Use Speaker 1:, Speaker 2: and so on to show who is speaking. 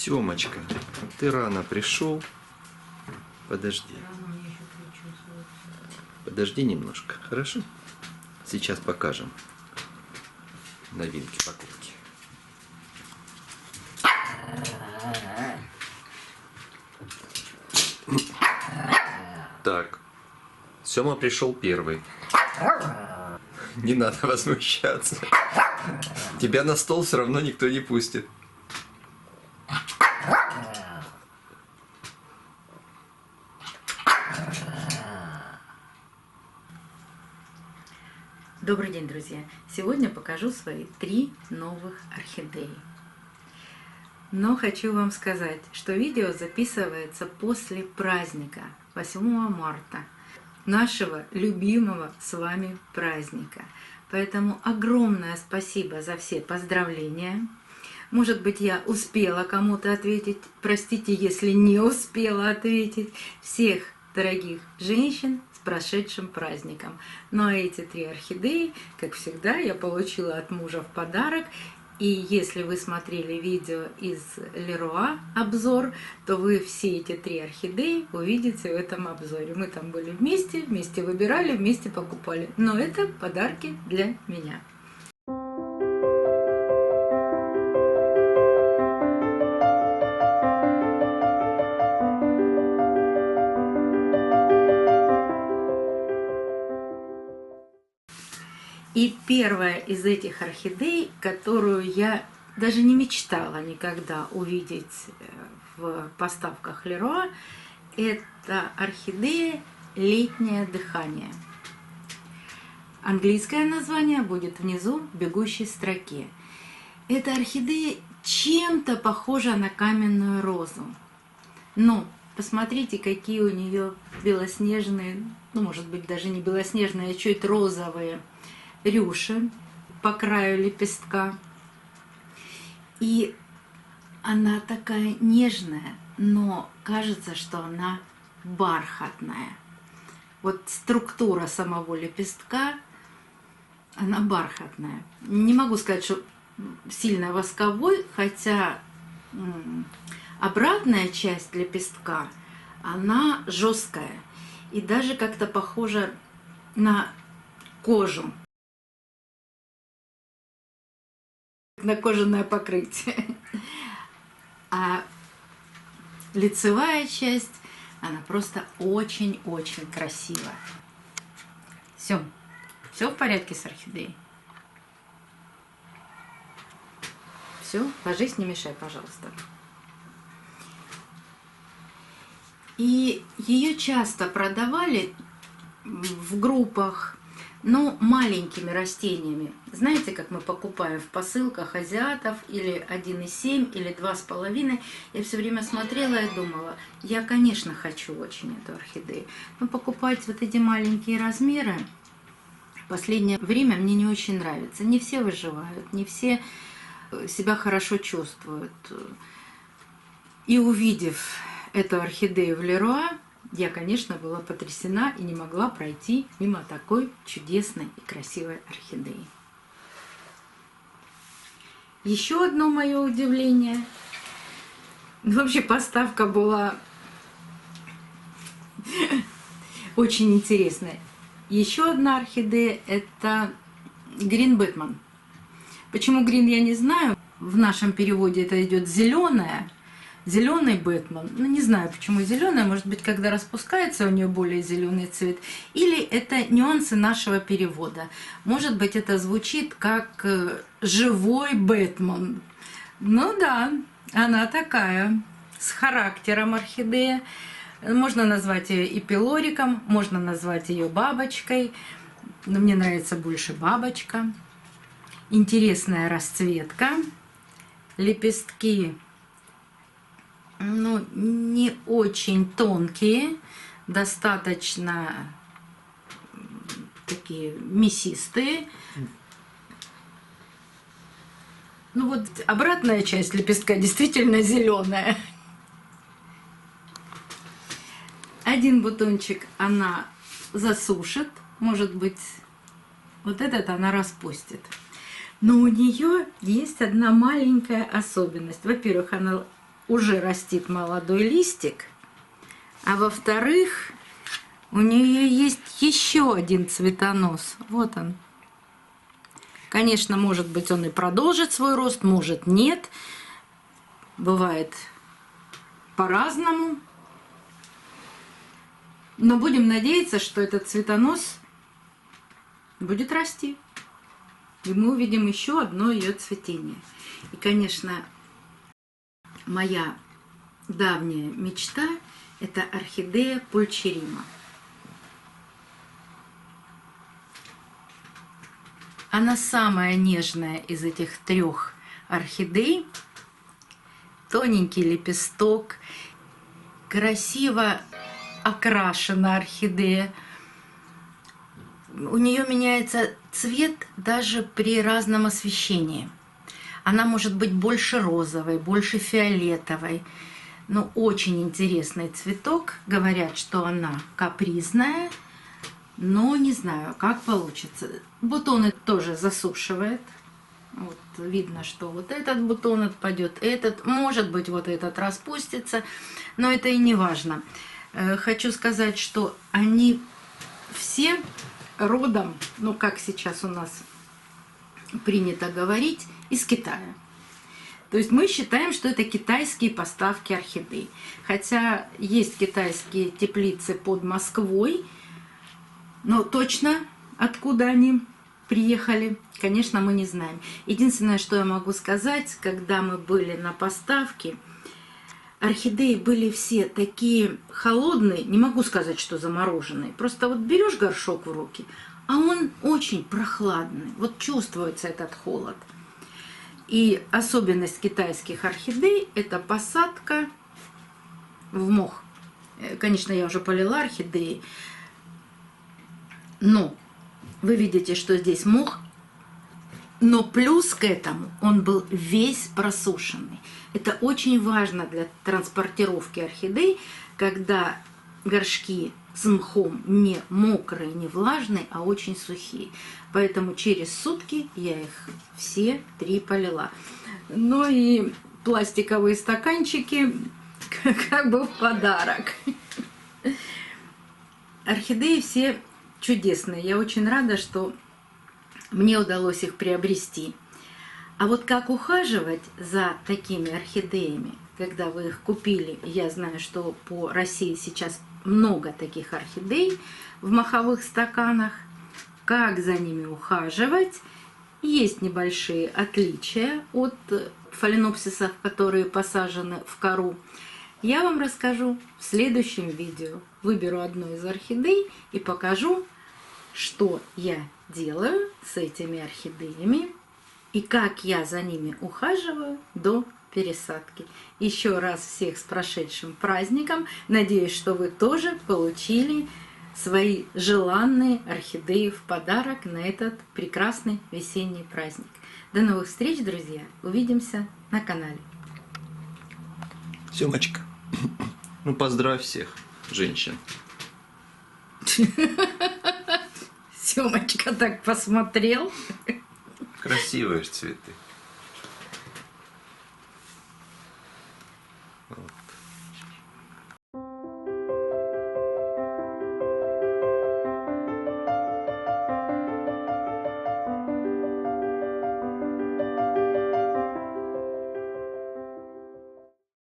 Speaker 1: Семочка, ты рано пришел. Подожди. Подожди немножко, хорошо? Сейчас покажем новинки покупки. Так, Сема пришел первый. Не надо возмущаться. Тебя на стол все равно никто не пустит.
Speaker 2: Добрый день, друзья! Сегодня покажу свои 3 новых орхидеи. Но хочу вам сказать, что видео записывается после праздника 8 марта, нашего любимого с вами праздника. Поэтому огромное спасибо за все поздравления. Может быть, я успела кому-то ответить, простите, если не успела ответить. Всех дорогих женщин с прошедшим праздником. Ну а эти 3 орхидеи, как всегда, я получила от мужа в подарок. И если вы смотрели видео из Леруа обзор, то вы все эти 3 орхидеи увидите в этом обзоре. Мы там были вместе выбирали, вместе покупали. Но это подарки для меня. И первая из этих орхидей, которую я даже не мечтала никогда увидеть в поставках Леруа, это орхидея «Летнее дыхание». Английское название будет внизу в бегущей строке. Эта орхидея чем-то похожа на каменную розу. Но посмотрите, какие у нее белоснежные, ну, может быть, даже не белоснежные, а чуть розовые рюши по краю лепестка. И она такая нежная, но кажется, что она бархатная. Вот структура самого лепестка, она бархатная. Не могу сказать, что сильно восковой, хотя обратная часть лепестка, она жесткая и даже как-то похожа на кожу, на кожаное покрытие. А лицевая часть, она просто очень-очень красивая. Все в порядке с орхидеей. Все, ложись, не мешай, пожалуйста. И ее часто продавали в группах, но маленькими растениями. Знаете, как мы покупаем в посылках азиатов, или 1,7, или 2,5. Я все время смотрела и думала, я, конечно, хочу очень эту орхидею, но покупать вот эти маленькие размеры в последнее время мне не очень нравится. Не все выживают, не все себя хорошо чувствуют. И увидев эту орхидею в Леруа, я, конечно, была потрясена и не могла пройти мимо такой чудесной и красивой орхидеи. Еще одно мое удивление. Вообще поставка была очень интересная. Еще одна орхидея — это Green Batman. Почему Green, я не знаю. В нашем переводе это идет зеленая. Зеленый Бэтмен, ну не знаю, почему зеленая, может быть, когда распускается, у нее более зеленый цвет, или это нюансы нашего перевода. Может быть, это звучит как живой Бэтмен. Ну да, она такая, с характером орхидея. Можно назвать ее и пилориком, можно назвать ее бабочкой, но мне нравится больше бабочка. Интересная расцветка, лепестки, ну, не очень тонкие, достаточно такие мясистые. Ну вот обратная часть лепестка действительно зеленая. Один бутончик она засушит, может быть, вот этот она распустит. Но у нее есть одна маленькая особенность. Во-первых, она уже растит молодой листик, а во-вторых, у нее есть еще один цветонос. Вот он. Конечно, может быть, он и продолжит свой рост, может, нет. Бывает по-разному. Но будем надеяться, что этот цветонос будет расти. И мы увидим еще одно ее цветение. И, конечно, моя давняя мечта – это орхидея пульчерима. Она самая нежная из этих трех орхидей. Тоненький лепесток, красиво окрашена орхидея. У нее меняется цвет даже при разном освещении. Она может быть больше розовой, больше фиолетовой. Но очень интересный цветок. Говорят, что она капризная, но не знаю, как получится. Бутоны тоже засушивает. Вот видно, что вот этот бутон отпадет, этот, может быть, вот этот распустится, но это и не важно. Хочу сказать, что они все родом, ну как сейчас у нас принято говорить, из Китая. То есть мы считаем, что это китайские поставки орхидей. Хотя есть китайские теплицы под Москвой, но точно откуда они приехали, конечно, мы не знаем. Единственное, что я могу сказать, когда мы были на поставке, орхидеи были все такие холодные, не могу сказать, что замороженные. Просто вот берешь горшок в руки, а он очень прохладный. Вот чувствуется этот холод. И особенность китайских орхидей – это посадка в мох. Конечно, я уже полила орхидеи, но вы видите, что здесь мох, но плюс к этому он был весь просушенный. Это очень важно для транспортировки орхидей, когда горшки с мхом не мокрые, не влажные, а очень сухие. Поэтому через сутки я их все 3 полила. Ну и пластиковые стаканчики как бы в подарок. Орхидеи все чудесные. Я очень рада, что мне удалось их приобрести. А вот как ухаживать за такими орхидеями, когда вы их купили? Я знаю, что по России сейчас много таких орхидей в моховых стаканах. Как за ними ухаживать? Есть небольшие отличия от фаленопсисов, которые посажены в кору. Я вам расскажу в следующем видео. Выберу одну из орхидей и покажу, что я делаю с этими орхидеями и как я за ними ухаживаю до пересадки. Еще раз всех с прошедшим праздником. Надеюсь, что вы тоже получили свои желанные орхидеи в подарок на этот прекрасный весенний праздник. До новых встреч, друзья! Увидимся на канале.
Speaker 1: Семочка, ну поздравь всех женщин.
Speaker 2: Семочка так посмотрел.
Speaker 1: Красивые ж цветы. Вот.